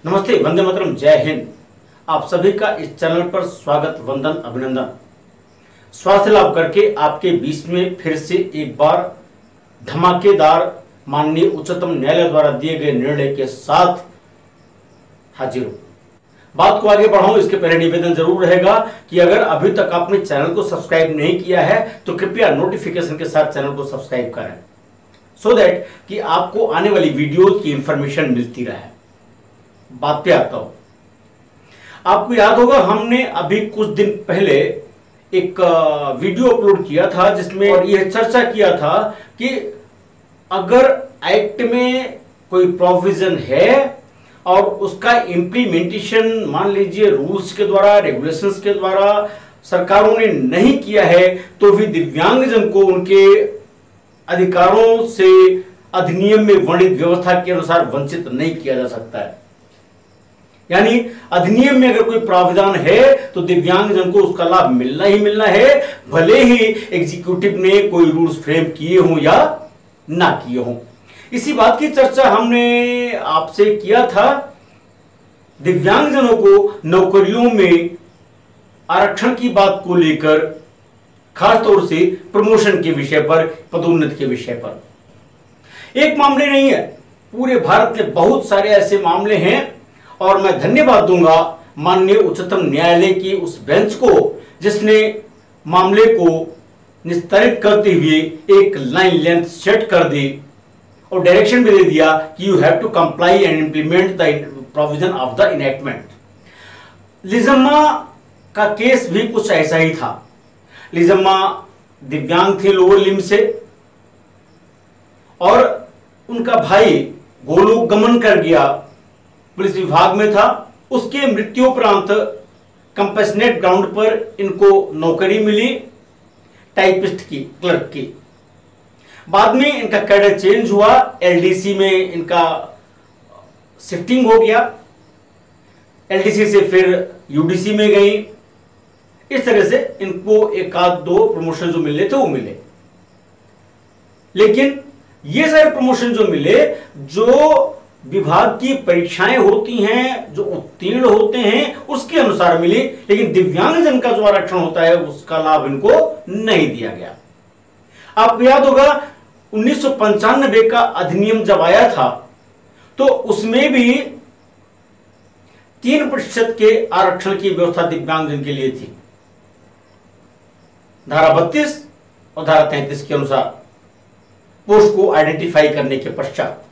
नमस्ते, वंदे मातरम, जय हिंद। आप सभी का इस चैनल पर स्वागत, वंदन, अभिनंदन। स्वास्थ्य लाभ करके आपके बीच में फिर से एक बार धमाकेदार माननीय उच्चतम न्यायालय द्वारा दिए गए निर्णय के साथ हाजिर हूं। बात को आगे बढ़ाऊं इसके पहले निवेदन जरूर रहेगा कि अगर अभी तक आपने चैनल को सब्सक्राइब नहीं किया है तो कृपया नोटिफिकेशन के साथ चैनल को सब्सक्राइब करें, सो दैट कि आपको आने वाली वीडियोज की इंफॉर्मेशन मिलती रहे। बात पे आता हूं। आपको याद होगा हमने अभी कुछ दिन पहले एक वीडियो अपलोड किया था जिसमें और यह चर्चा किया था कि अगर एक्ट में कोई प्रोविजन है और उसका इंप्लीमेंटेशन मान लीजिए रूल्स के द्वारा, रेगुलेशंस के द्वारा सरकारों ने नहीं किया है तो भी दिव्यांगजन को उनके अधिकारों से अधिनियम में वर्णित व्यवस्था के अनुसार वंचित नहीं किया जा सकता है। यानी अधिनियम में अगर कोई प्रावधान है तो दिव्यांगजन को उसका लाभ मिलना ही मिलना है, भले ही एग्जीक्यूटिव ने कोई रूल्स फ्रेम किए हों या ना किए हों। इसी बात की चर्चा हमने आपसे किया था। दिव्यांगजनों को नौकरियों में आरक्षण की बात को लेकर, खासतौर से प्रमोशन के विषय पर, पदोन्नति के विषय पर। एक मामले नहीं है, पूरे भारत में बहुत सारे ऐसे मामले हैं और मैं धन्यवाद दूंगा माननीय उच्चतम न्यायालय की उस बेंच को जिसने मामले को निस्तारित करते हुए एक लाइन लेंथ सेट कर दी और डायरेक्शन भी दे दिया कि you have to comply and implement the provision of the enactment. लिजम्मा का केस भी कुछ ऐसा ही था। लिजम्मा दिव्यांग थे लोअर लिम्ब से और उनका भाई गोलोक गमन कर गया, पुलिस विभाग में था। उसके मृत्युपरांत कंपैशनेट ग्राउंड पर इनको नौकरी मिली टाइपिस्ट की, क्लर्क की। बाद में इनका कैडर चेंज हुआ, एलडीसी में इनका शिफ्टिंग हो गया, एलडीसी से फिर यूडीसी में गई। इस तरह से इनको एक आध दो प्रमोशन जो मिले थे वो मिले, लेकिन ये सारे प्रमोशन जो मिले, जो विभाग की परीक्षाएं होती हैं, जो उत्तीर्ण होते हैं उसके अनुसार मिली, लेकिन दिव्यांगजन का जो आरक्षण होता है उसका लाभ इनको नहीं दिया गया। आपको याद होगा 1995 का अधिनियम जब आया था तो उसमें भी 3% के आरक्षण की व्यवस्था दिव्यांगजन के लिए थी, धारा 32 और धारा 33 के अनुसार, पोस्ट को आइडेंटिफाई करने के पश्चात।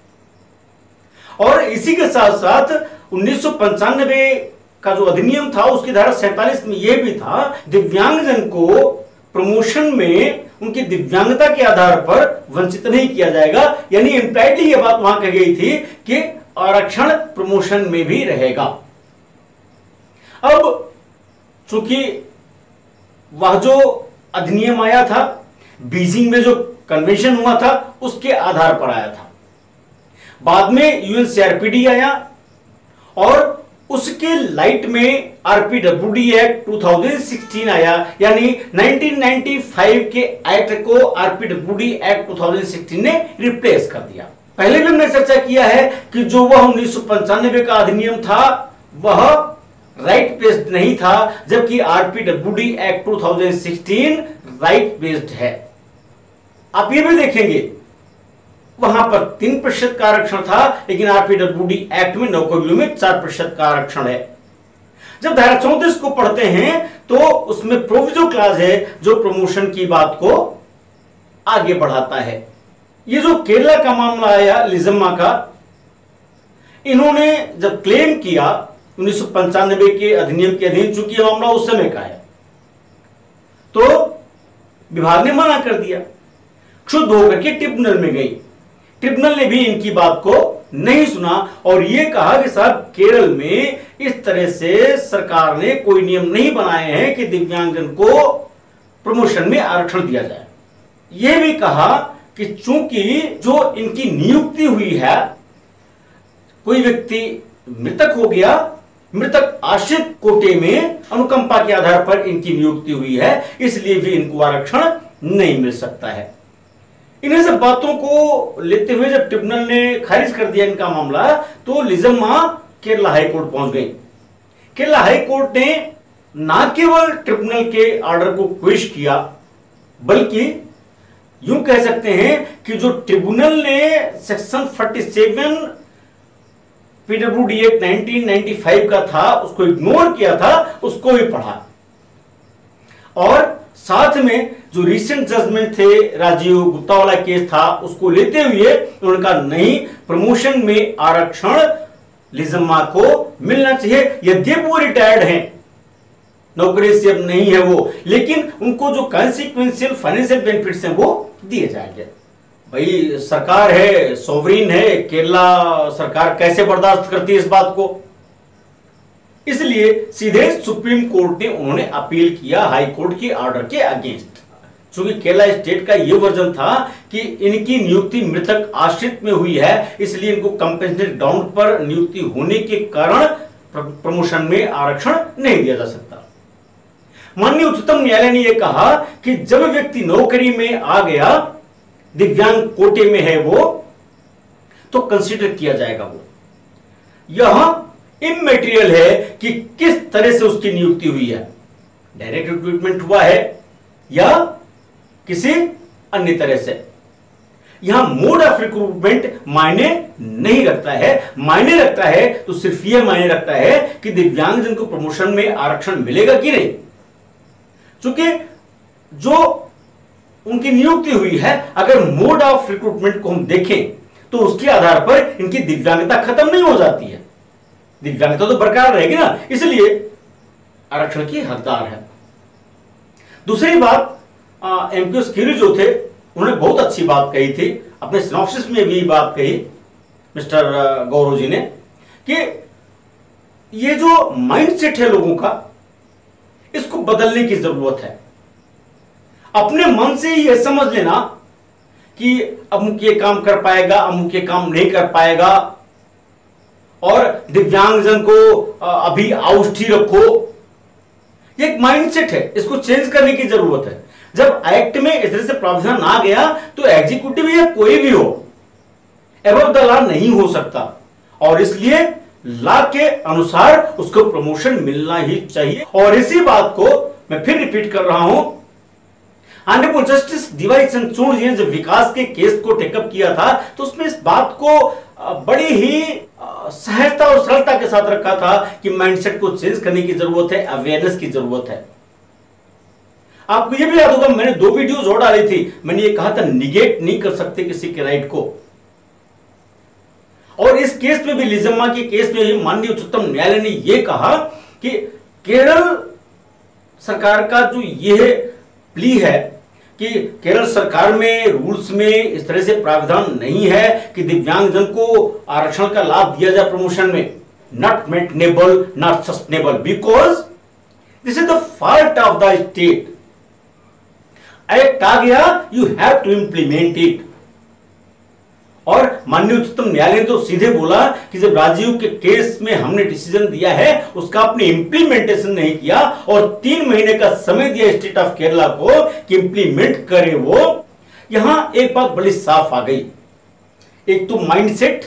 और इसी के साथ साथ 1995 का जो अधिनियम था उसकी धारा 47 में यह भी था दिव्यांगजन को प्रमोशन में उनकी दिव्यांगता के आधार पर वंचित नहीं किया जाएगा। यानी इंप्लाइडली यह बात वहां कही गई थी कि आरक्षण प्रमोशन में भी रहेगा। अब चूंकि वह जो अधिनियम आया था बीजिंग में जो कन्वेंशन हुआ था उसके आधार पर आया था, बाद में यूएनसीआरपीडी आया और उसके लाइट में आरपीडब्ल्यूडी एक्ट 2016 आया। यानी 1995 के एक्ट को आरपीडब्ल्यूडी एक्ट 2016 ने रिप्लेस कर दिया। पहले भी हमने चर्चा किया है कि जो वह 1995 का अधिनियम था वह राइट बेस्ड नहीं था, जबकि आरपीडब्ल्यूडी एक्ट 2016 राइट बेस्ड है। आप ये भी देखेंगे वहां पर 3% का आरक्षण था, लेकिन आरपीडब्ल्यूडी एक्ट में नौकरियों में 4% का आरक्षण है। जब धारा 34 को पढ़ते हैं तो उसमें प्रोविजो क्लाज है जो प्रमोशन की बात को आगे बढ़ाता है। ये जो केरला का मामला आया लिजम्मा का, इन्होंने जब क्लेम किया 1995 के अधिनियम के अधीन, चूंकि मामला उस समय का है, तो विभाग ने मना कर दिया। क्षुब्ध होकर के ट्रिब्यूनल में गई, ट्रिब्यूनल ने भी इनकी बात को नहीं सुना और यह कहा कि साहब केरल में इस तरह से सरकार ने कोई नियम नहीं बनाए हैं कि दिव्यांगजन को प्रमोशन में आरक्षण दिया जाए। यह भी कहा कि चूंकि जो इनकी नियुक्ति हुई है, कोई व्यक्ति मृतक हो गया, मृतक आश्रित कोटे में अनुकंपा के आधार पर इनकी नियुक्ति हुई है, इसलिए भी इनको आरक्षण नहीं मिल सकता है। इन्हीं सब बातों को लेते हुए जब ट्रिब्यूनल ने खारिज कर दिया इनका मामला, तो लिजम्मा केरला हाई कोर्ट पहुंच गई। केरला हाई कोर्ट ने ना केवल ट्रिब्यूनल के ऑर्डर को क्वेश किया, बल्कि यूं कह सकते हैं कि जो ट्रिब्यूनल ने सेक्शन 47 पीडब्ल्यूडी एक्ट 1995 का था उसको इग्नोर किया था, उसको भी पढ़ा। और साथ में जो रिसेंट जजमेंट थे, राजीव गुप्ता वाला केस था, उसको लेते हुए उन्होंने कहा नहीं, प्रमोशन में आरक्षण लिजम्मा को मिलना चाहिए। यद्यपि वो रिटायर्ड हैं, नौकरी से अब नहीं है वो, लेकिन उनको जो कॉन्सिक्वेंशियल फाइनेंशियल बेनिफिट्स हैं वो दिए जाएंगे। भाई सरकार है, सोवरीन है, केरला सरकार कैसे बर्दाश्त करती है इस बात को। इसलिए सीधे सुप्रीम कोर्ट ने उन्होंने अपील किया हाई कोर्ट के ऑर्डर के अगेंस्ट। क्योंकि केरला स्टेट का यह वर्जन था कि इनकी नियुक्ति मृतक आश्रित में हुई है, इसलिए इनको कंपेंसेटेड ग्राउंड पर नियुक्ति होने के कारण प्रमोशन में आरक्षण नहीं दिया जा सकता। माननीय उच्चतम न्यायालय ने यह कहा कि जब व्यक्ति नौकरी में आ गया, दिव्यांग कोटे में है वो, तो कंसीडर किया जाएगा। वो यह इमैटेरियल है कि किस तरह से उसकी नियुक्ति हुई है, डायरेक्ट रिक्रूटमेंट हुआ है या किसी अन्य तरह से। यहां मोड ऑफ रिक्रूटमेंट मायने नहीं रखता है। मायने रखता है तो सिर्फ यह मायने रखता है कि दिव्यांगजन को प्रमोशन में आरक्षण मिलेगा कि नहीं। क्योंकि जो उनकी नियुक्ति हुई है, अगर मोड ऑफ रिक्रूटमेंट को हम देखें तो उसके आधार पर इनकी दिव्यांगता खत्म नहीं हो जाती है, दिव्यांगता तो बरकरार रहेगी ना, इसलिए आरक्षण की हकदार है। दूसरी बात, एमक्यू स्कीरी जो थे उन्होंने बहुत अच्छी बात कही थी, अपने सिनॉप्सिस में भी बात कही मिस्टर गौरव जी ने, कि ये जो माइंडसेट है लोगों का, इसको बदलने की जरूरत है। अपने मन से ही यह समझ लेना कि अमुक ये काम कर पाएगा, अमुक ये काम नहीं कर पाएगा, और दिव्यांगजन को अभी आउट ही रखो, ये एक माइंडसेट है, इसको चेंज करने की जरूरत है। जब एक्ट में इस तरह से प्रावधान आ गया तो एग्जीक्यूटिव या कोई भी हो एबव द लॉ नहीं हो सकता, और इसलिए लॉ के अनुसार उसको प्रमोशन मिलना ही चाहिए। और इसी बात को मैं फिर रिपीट कर रहा हूं, ऑनरेबल जस्टिस डीवाई चंद्रचूड़ जी ने जब विकास के केस को टेकअप किया था तो उसमें इस बात को बड़ी ही सहजता और सरलता के साथ रखा था कि माइंडसेट को चेंज करने की जरूरत है, अवेयरनेस की जरूरत है। आपको यह भी याद होगा, मैंने 2 वीडियोज और डाली थी, मैंने ये कहा था निगेट नहीं कर सकते किसी के राइट को। और इस केस में भी, लिजम्मा के केस में भी माननीय उच्चतम न्यायालय ने यह कहा कि केरल सरकार का जो यह प्ली है कि केरल सरकार में रूल्स में इस तरह से प्रावधान नहीं है कि दिव्यांगजन को आरक्षण का लाभ दिया जाए प्रमोशन में, not maintainable, not sustainable, because this is the fault of the state. Act आ गया, you have to implement it. और माननीय उच्चतम न्यायालय ने तो सीधे बोला कि जब राजीव के केस में हमने डिसीजन दिया है उसका आपने इंप्लीमेंटेशन नहीं किया, और 3 महीने का समय दिया स्टेट ऑफ केरला को कि इंप्लीमेंट करे वो। यहां एक बात बड़ी साफ आ गई, एक तो माइंडसेट,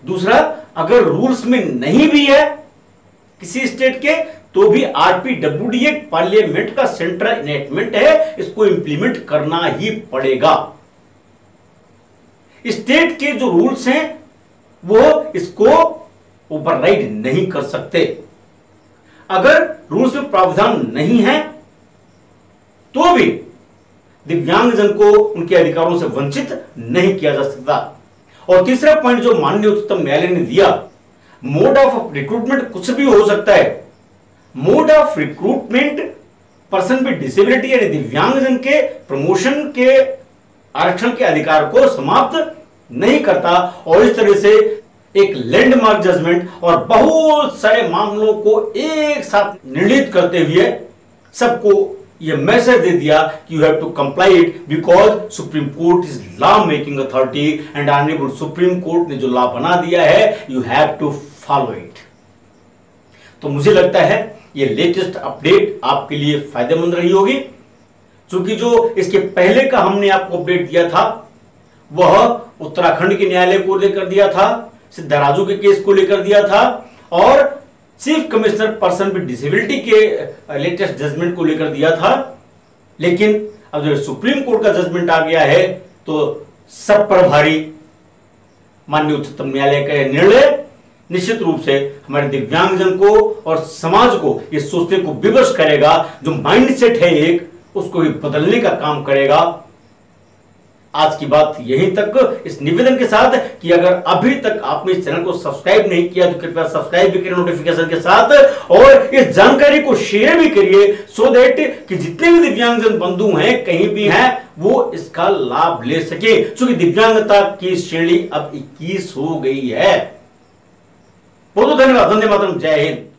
दूसरा अगर रूल्स में नहीं भी है किसी स्टेट के तो भी आरपीडब्ल्यूडी एक्ट पार्लियामेंट का सेंट्रल इनेक्टमेंट है, इसको इंप्लीमेंट करना ही पड़ेगा। स्टेट के जो रूल्स हैं वो इसको ओवरराइड नहीं कर सकते। अगर रूल्स में प्रावधान नहीं है तो भी दिव्यांगजन को उनके अधिकारों से वंचित नहीं किया जा सकता। और तीसरा पॉइंट जो माननीय उच्चतम न्यायालय ने दिया, मोड ऑफ रिक्रूटमेंट कुछ भी हो सकता है। Mode of recruitment person with disability यानी दिव्यांगजन के प्रमोशन के आरक्षण के अधिकार को समाप्त नहीं करता। और इस तरह से एक लैंडमार्क जजमेंट और बहुत सारे मामलों को एक साथ निर्णित करते हुए सबको यह मैसेज दे दिया कि you have to comply it because supreme court is law making authority and honourable supreme court ने जो लॉ बना दिया है you have to follow it. तो मुझे लगता है ये लेटेस्ट अपडेट आपके लिए फायदेमंद रही होगी, क्योंकि जो इसके पहले का हमने आपको अपडेट दिया था वह उत्तराखंड के न्यायालय को लेकर दिया था, सिद्धाराजू के केस को लेकर दिया था और chief commissioner person with disability के लेटेस्ट जजमेंट को लेकर दिया था। लेकिन अब जब सुप्रीम कोर्ट का जजमेंट आ गया है तो सब पर भारी माननीय उच्चतम न्यायालय का निर्णय निश्चित रूप से हमारे दिव्यांगजन को और समाज को ये सोचने को विवश करेगा, जो माइंडसेट है एक उसको भी बदलने का काम करेगा। आज की बात यहीं तक, इस निवेदन के साथ कि अगर अभी तक आपने इस चैनल को सब्सक्राइब नहीं किया तो कृपया सब्सक्राइब भी करें नोटिफिकेशन के साथ, और इस जानकारी को शेयर भी करिए सो दैट कि जितने भी दिव्यांगजन बंधु हैं कहीं भी हैं वो इसका लाभ ले सके, क्योंकि दिव्यांगता की श्रेणी अब 21 हो गई है। बहुत बहुत धन्यवाद। वंदे मातरम। जय हिंद।